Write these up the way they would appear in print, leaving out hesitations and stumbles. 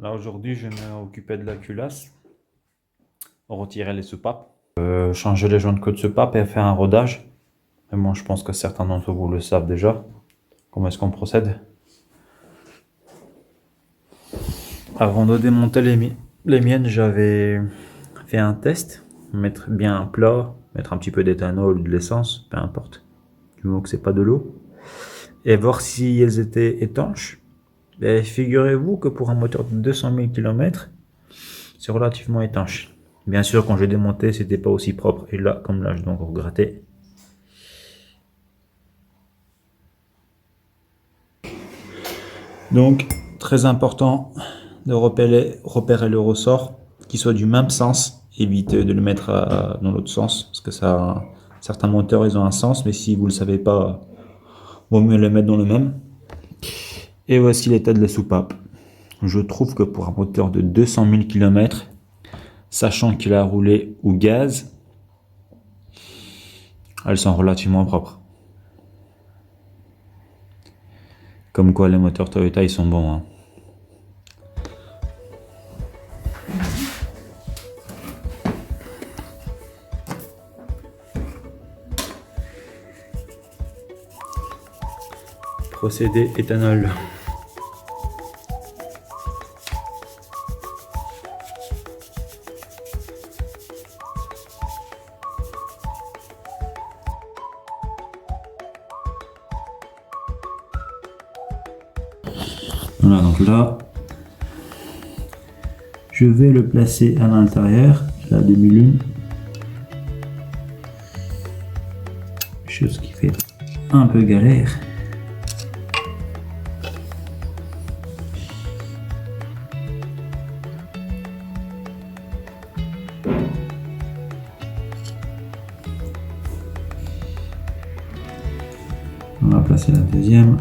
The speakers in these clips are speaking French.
Là aujourd'hui, je vais m'occuper de la culasse, retirer les soupapes, changer les joints de queue de soupape et faire un rodage. Et moi, je pense que certains d'entre vous le savent déjà. Comment est-ce qu'on procède? Avant de démonter les miennes, j'avais fait un test, mettre bien un plat, mettre un petit peu d'éthanol ou de l'essence, peu importe, du moment que c'est pas de l'eau, et voir si elles étaient étanches. Et figurez-vous que pour un moteur de 200 000 km, c'est relativement étanche. Bien sûr, quand j'ai démonté, c'était pas aussi propre. Et là, comme là, je dois encore gratter. Donc, très important de repérer le ressort, qui soit du même sens. Évitez de le mettre dans l'autre sens, parce que ça, certains moteurs, ils ont un sens, mais si vous le savez pas, vaut mieux le mettre dans le même. Et voici l'état de la soupape. Je trouve que pour un moteur de 200 000 km, sachant qu'il a roulé au gaz, elles sont relativement propres. Comme quoi les moteurs Toyota, ils sont bons, hein. Procédé éthanol. Voilà, donc là, je vais le placer à l'intérieur, la demi-lune. Chose qui fait un peu galère. On va placer la deuxième.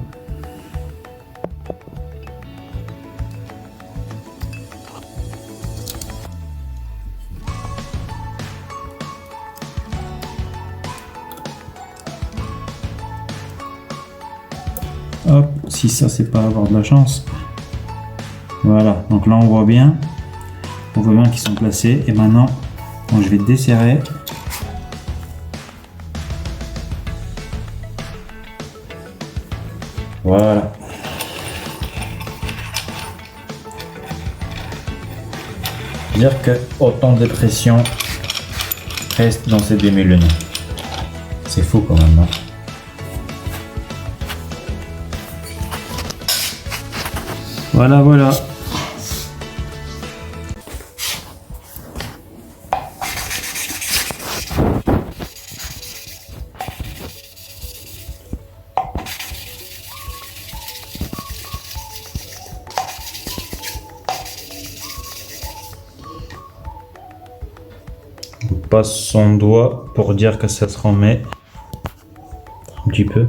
Hop, si ça c'est pas avoir de la chance. Voilà, donc là on voit bien qu'ils sont placés. Et maintenant, je vais desserrer. Voilà. Dire que autant de pression reste dans ces demi-lunes. C'est fou quand même, non? Voilà, voilà. On passe son doigt pour dire que ça se remet un petit peu. De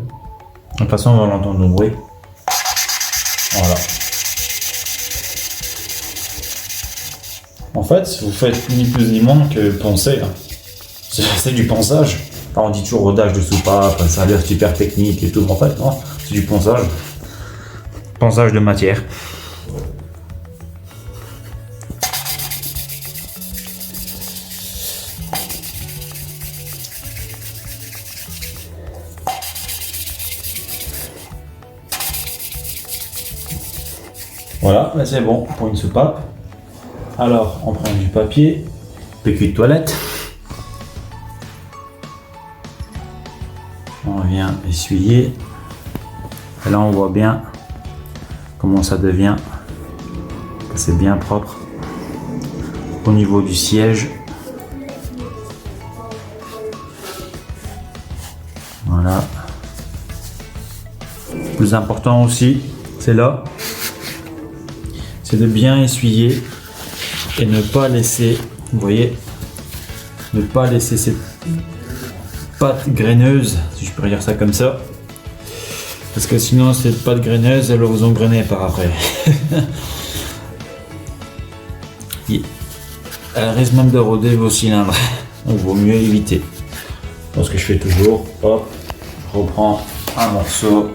toute façon, on va l'entendre le bruit. Voilà. En fait, vous faites ni plus ni moins que penser. Hein. C'est du ponçage. Enfin, on dit toujours rodage de soupape, ça a l'air super technique et tout. En fait, non, c'est du ponçage. Ponçage de matière. Voilà, c'est bon pour une soupape. Alors, on prend du papier, PQ de toilette. On vient essuyer. Et là, on voit bien comment ça devient. C'est bien propre. Au niveau du siège. Voilà. Le plus important aussi, c'est là. C'est de bien essuyer. Et ne pas laisser, vous voyez, ne pas laisser cette pâte graineuse, si je peux dire ça comme ça, parce que sinon cette pâte graineuse, elle vous engrener par après. Elle risque même de rôder vos cylindres, donc il vaut mieux éviter. Donc ce que je fais toujours, hop, je reprends un morceau,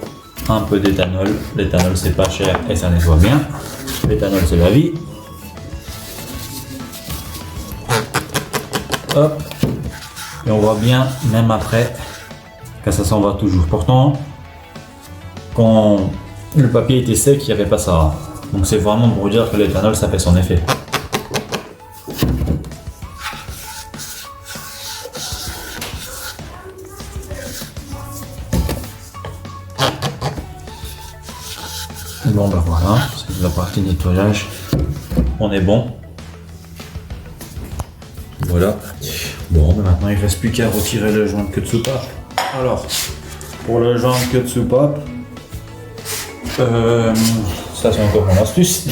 un peu d'éthanol. L'éthanol c'est pas cher et ça nettoie bien. L'éthanol, c'est la vie. Hop. Et on voit bien, même après, que ça s'en va toujours. Pourtant, quand le papier était sec, il n'y avait pas ça. Donc c'est vraiment pour dire que l'éthanol, ça fait son effet. Bon ben voilà, c'est la partie nettoyage. On est bon. Voilà. Bon, ben maintenant il ne reste plus qu'à retirer le joint de queue de soupape. Alors, pour le joint de queue de soupape, ça c'est encore mon astuce.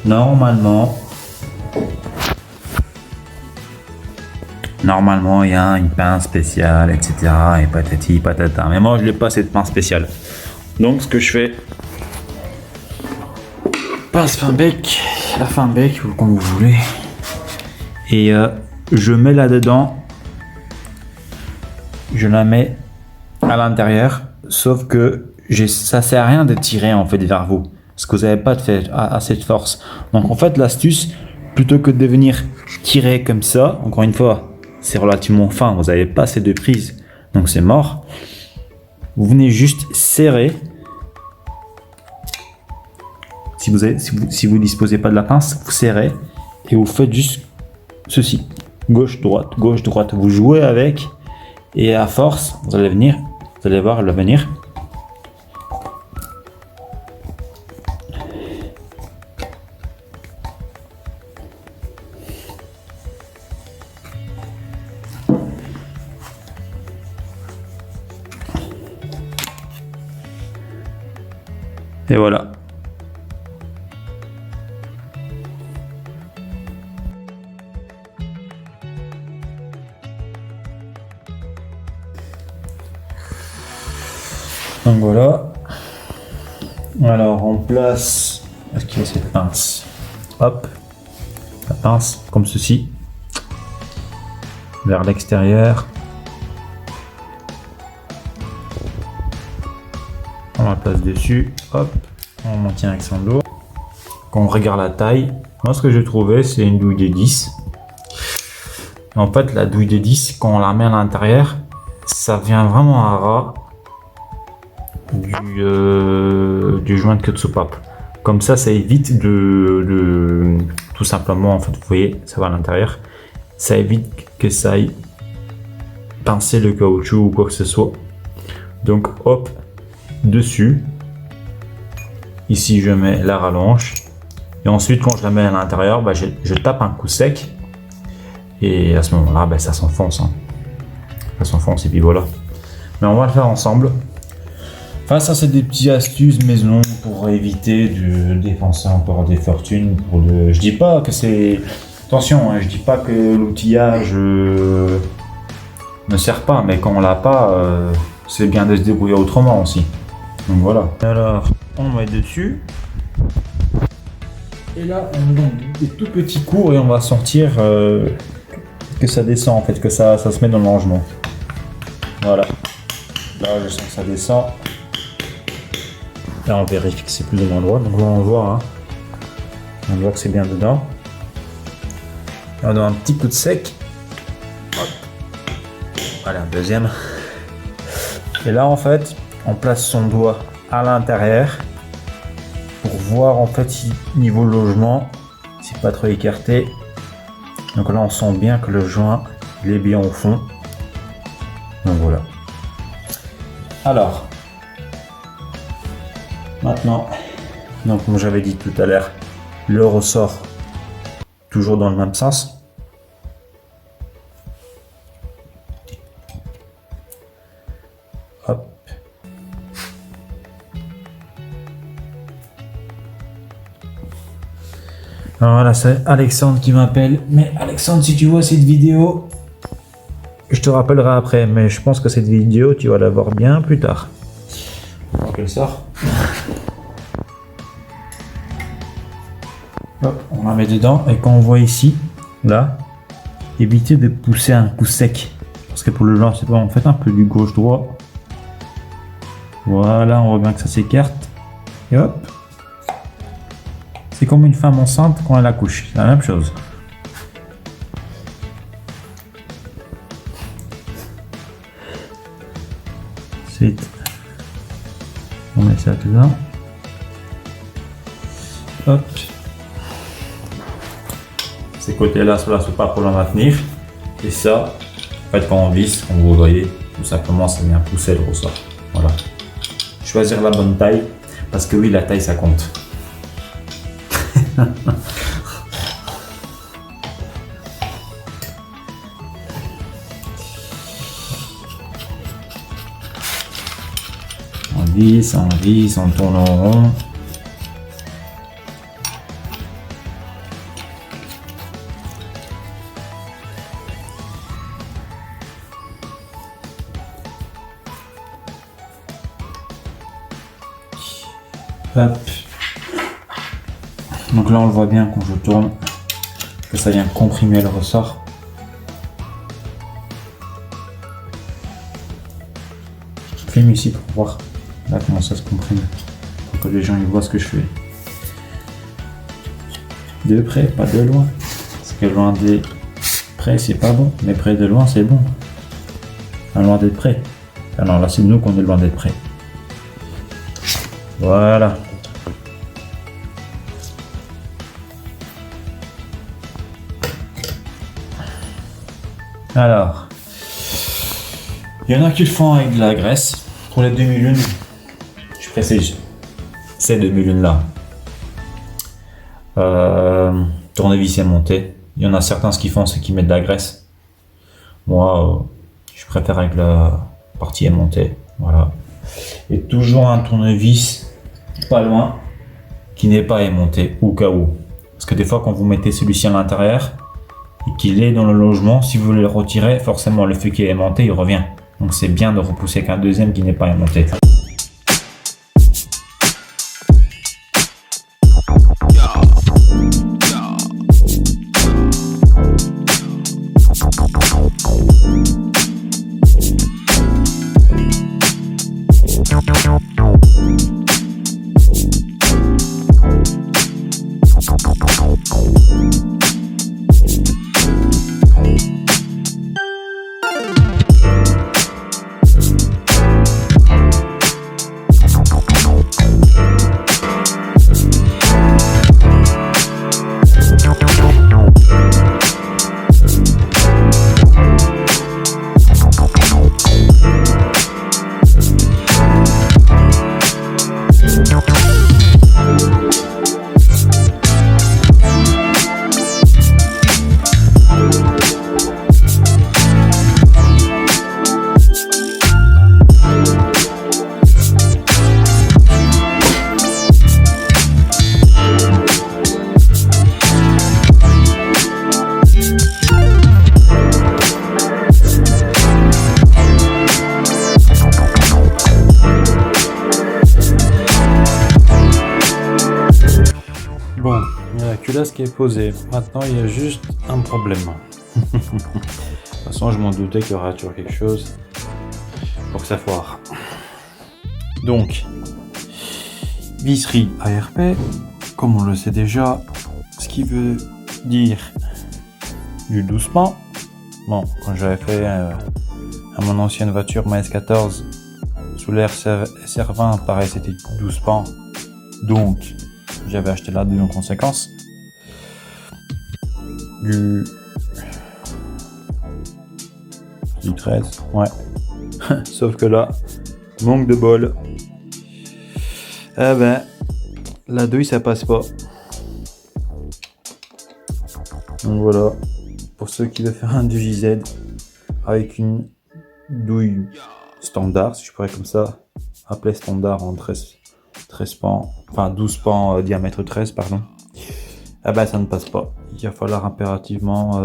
Normalement, il y a une pince spéciale, etc. Et patati patata. Mais moi je n'ai pas cette pince spéciale. Donc ce que je fais, pince fin bec, la fin bec ou comme vous voulez, et je mets là-dedans, je la mets à l'intérieur, sauf que ça sert à rien de tirer en fait vers vous, parce que vous n'avez pas assez de force. Donc en fait l'astuce, plutôt que de venir tirer comme ça, encore une fois, c'est relativement fin, vous n'avez pas assez de prise, donc c'est mort. Vous venez juste serrer. Si vous disposez pas de la pince, vous serrez et vous faites juste ceci, gauche droite, vous jouez avec et à force vous allez voir le venir. Et voilà. Donc voilà. Alors on place, est-ce qu'il y a cette pince? Hop, la pince comme ceci, vers l'extérieur. On la place dessus, hop, on maintient avec son dos. Quand on regarde la taille, moi ce que j'ai trouvé c'est une douille de 10. Et en fait la douille de 10, quand on la met à l'intérieur, ça vient vraiment à ras du joint de queue de soupape. Comme ça évite de tout simplement, en fait, vous voyez, ça va à l'intérieur, ça évite que ça aille pincer le caoutchouc ou quoi que ce soit. Donc hop, dessus, ici je mets la rallonge et ensuite quand je la mets à l'intérieur, bah, je tape un coup sec et à ce moment là, bah, ça s'enfonce, hein. Ça s'enfonce et puis voilà. Mais on va le faire ensemble. Enfin, ça c'est des petites astuces maison pour éviter de dépenser encore des fortunes pour je dis pas que c'est... Attention, hein, je dis pas que l'outillage ne sert pas, mais quand on l'a pas, c'est bien de se débrouiller autrement aussi. Donc voilà. Alors, on met dessus. Et là, on donne des tout petits coups et on va sentir que ça descend en fait, que ça se met dans le rangement. Voilà. Là, je sens que ça descend. Là, on vérifie que c'est plus ou moins droit. Donc là, on voit, hein. On voit que c'est bien dedans. Et on donne un petit coup de sec. Hop. Voilà, deuxième. Et là, en fait, on place son doigt à l'intérieur pour voir en fait si niveau logement, c'est pas trop écarté. Donc là, on sent bien que le joint il est bien au fond. Donc voilà. Alors. Maintenant, donc comme j'avais dit tout à l'heure, le ressort toujours dans le même sens. Hop. Alors voilà, c'est Alexandre qui m'appelle. Mais Alexandre, si tu vois cette vidéo, je te rappellerai après, mais je pense que cette vidéo, tu vas la voir bien plus tard. Donc elle sort. Hop, on la met dedans et quand on voit ici, là, évitez de pousser un coup sec parce que pour le genre c'est pas, on fait un peu du gauche droit. Voilà, on voit bien que ça s'écarte et hop, C'est comme une femme enceinte quand elle accouche, c'est la même chose. Ensuite, on met ça dedans. Hop. Ces côtés-là sur la soupape pour la maintenir. Et ça, en fait, quand on visse, comme vous voyez, tout simplement, ça vient pousser le ressort. Voilà. Choisir la bonne taille, parce que oui, la taille, ça compte. On visse, on tourne en rond. Hop. Donc là on le voit bien quand je tourne que ça vient comprimer le ressort. Je filme ici pour voir là comment ça se comprime, pour que les gens ils voient ce que je fais. De près, pas de loin. Parce que loin des près c'est pas bon, mais près de loin c'est bon. Loin d'être près. Alors là c'est nous qu'on est loin d'être près. Voilà. Alors, il y en a qui le font avec de la graisse. Pour les demi-lunes, je précise, ces demi-lunes-là, tournevis aimanté. Il y en a certains, ce qu'ils font, c'est qu'ils mettent de la graisse. Moi, je préfère avec la partie aimantée. Voilà. Et toujours un tournevis pas loin qui n'est pas aimanté au cas où. Parce que des fois, quand vous mettez celui-ci à l'intérieur et qu'il est dans le logement, si vous voulez le retirer, forcément le feu qui est aimanté, il revient. Donc c'est bien de repousser avec un deuxième qui n'est pas aimanté. Bon, il y a la culasse qui est posée. Maintenant, il y a juste un problème. De toute façon, je m'en doutais qu'il y aura toujours quelque chose pour que ça foire. Donc, visserie ARP, comme on le sait déjà, ce qui veut dire du doucement. Bon, quand j'avais fait à mon ancienne voiture, ma S14, sous l'air SR20, pareil, c'était doucement. Donc, j'avais acheté la 2 en conséquence. Du 13, ouais. Sauf que là, manque de bol. Eh ben, la douille ça passe pas. Donc voilà, pour ceux qui veulent faire un DJZ avec une douille standard, si je pourrais comme ça appeler standard en 13 pans, enfin 12 pans diamètre 13 pardon. Ah ben ça ne passe pas. Il va falloir impérativement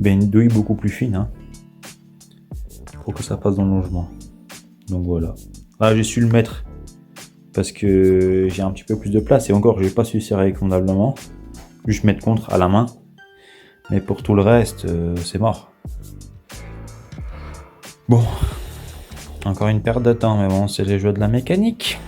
une douille beaucoup plus fine hein, pour que ça passe dans le logement. Donc voilà. Ah, j'ai su le mettre parce que j'ai un petit peu plus de place et encore je n'ai pas su serrer convenablement. Juste mettre contre à la main. Mais pour tout le reste, c'est mort. Bon. Encore une perte de temps, mais bon, c'est les jeux de la mécanique.